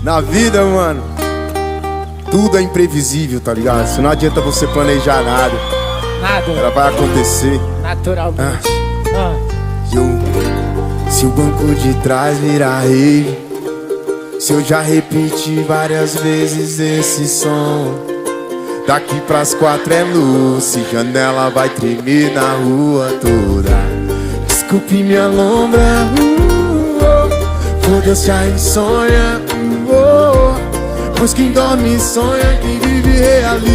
Na vida, mano, tudo é imprevisível, tá ligado? Se não adianta você planejar nada. Nada. Ela vai acontecer. Naturalmente. Se o banco de trás virar rave, se eu já repeti várias vezes esse som, daqui pras 4 é Lucy, janela vai tremer na rua toda. Desculpe minha lombra, foda-se a insônia, pois quem dorme sonha, quem vive realiza.